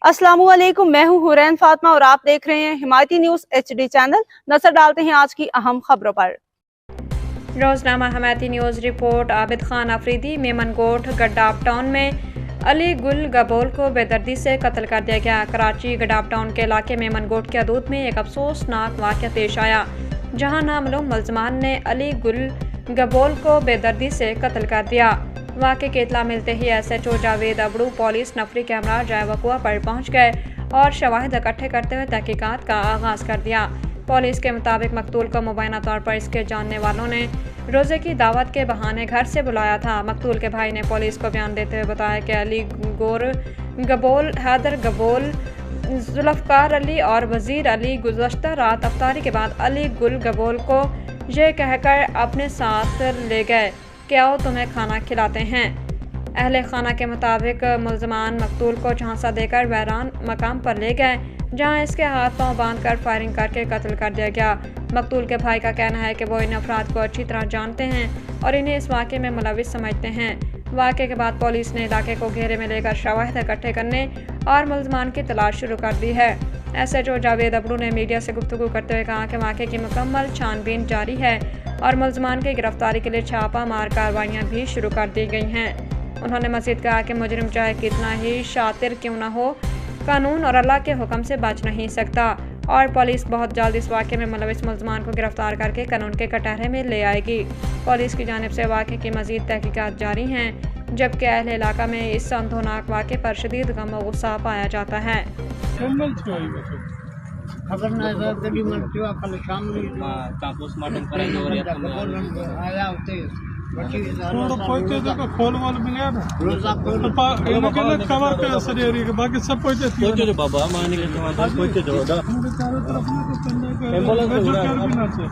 अस्सलामुअलैकुम, मैं हूं हुरैन फातिमा और आप देख रहे हैं हिमायती न्यूज HD चैनल। नजर डालते हैं आज की अहम खबरों पर। Roznama Himayati news report. Abid Khan Afridi Memon Goth Gadap town में अली गुल गबोल को बेदर्दी से कत्ल कर दिया गया। कराची गड्डाप टाउन के इलाके मेमनगोट के हदूद में एक अफसोसनाक वाक़या पेश आया, जहां नामालूम मुल्ज़मान ने अली गुल गबोल को बेदर्दी से कत्ल कर दिया। वाक़े की इत्तला मिलते ही SHO जावेद अबड़ू पुलिस नफरी कैमरा जाए वक़ुआ पर पहुँच गए और शवाहिद इकट्ठे करते हुए तहकीकात का आगाज़ कर दिया। पुलिस के मुताबिक मकतूल को मुबैना तौर पर इसके जानने वालों ने रोज़े की दावत के बहाने घर से बुलाया था। मकतूल के भाई ने पुलिस को बयान देते हुए बताया कि अली गोर गबोल, हैदर गबोल, जुल्फ़कार अली और वज़ीर अली गुज़श्ता रात अफ्तारी के बाद अली गुल गबोल को ये कहकर अपने साथ ले गए कि आओ तुम्हें खाना खिलाते हैं। अहले खाना के मुताबिक मुल्ज़मान मकतूल को झांसा देकर वैरान मकाम पर ले गए, जहां इसके हाथ पांव बांधकर फायरिंग करके कत्ल कर दिया गया। मकतूल के भाई का कहना है कि वो इन अफराद को अच्छी तरह जानते हैं और इन्हें इस वाक़े में मुलविस समझते हैं। वाक़े के बाद पुलिस ने इलाके को घेरे में लेकर शवाहिद इकट्ठे करने और मुल्ज़मान की तलाश शुरू कर दी है। SHO जावेद अबड़ू ने मीडिया से गुफ्तगू करते हुए कहा कि वाक़े की मुकम्मल छानबीन जारी है और मुल्ज़मान की गिरफ्तारी के लिए छापा मार कार्रवाइयाँ भी शुरू कर दी गई हैं। उन्होंने मज़ीद कहा कि मुजरिम चाहे कितना ही शातिर क्यों न हो, कानून और अल्लाह के हुक्म से बच नहीं सकता और पुलिस बहुत जल्द इस वाक़े में मुलविस मुल्ज़मान को गिरफ्तार करके कानून के कटहरे में ले आएगी। पुलिस की जानिब से वाक़े की मज़ीद तहकीकात जारी हैं, जबकि अहले इलाका में इस संतोनाक वाक़े पर शदीद गम और गुस्सा पाया जाता है। खबर ना सर तभी मरते कल शाम में का पोस्टमार्टम करेंगे और आया होते थोड़ा पहुंचे तो खोल वाल मिला ना रोजा तो इन्होंने कवर के असर है कि बाकी सब पहुंचे जो बाबा माने के तो पहुंचे जो दा चारों तरफ में तो कंधा का जो कर भी ना से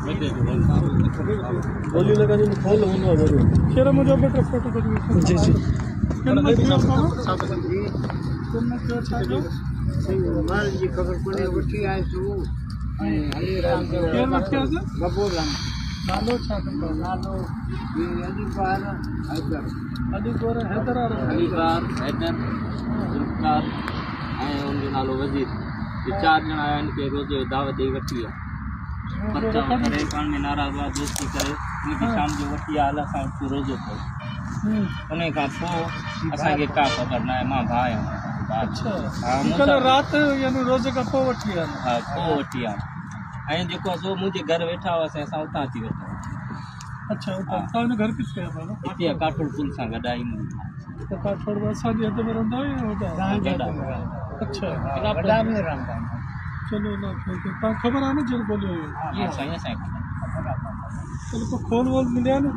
गोली लगा दी खोल होनो जरूर शेर मुझे बेटा फोटो कर जी जी कितना क्यों माल जी खबर पड़े उठी आए तो अली राम के गबोल नालो छाता नालो अली पार हैदर अली गोर हैदर और अली बार हैदर जुल्फ़कार आए उनके नालो वजीर ये चार जन आया इनके रोजे दावत दे वठी है बच्चा करे कान में नाराज हुआ दोस्ती करे इनकी शाम जो वठी आला सा रोजो को उन्हें का पो असा के का करना है मां भाई अच्छा कल रात यानी रोजे का पो वठी है हां पो वठी है ऐं जेको सो मुंहिंजे घर वेठा हुआसीं असां उतां अची वेठा। अच्छा तव्हांजो घर किथे आहे बाबा? हिते काठोड़ पुल सां गॾु आई तो काठोड़ में असांजे हद में रहंदा आहियो? अच्छा गडा में रहंदा चलो ना तव्हां ख़बर आहे न जल बोलियो ये साईं साईं चलो को खोल वोल मिलिया न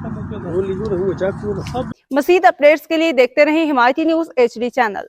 मज़ीद अपडेट्स के लिए देखते रहें हिमायती न्यूज HD चैनल।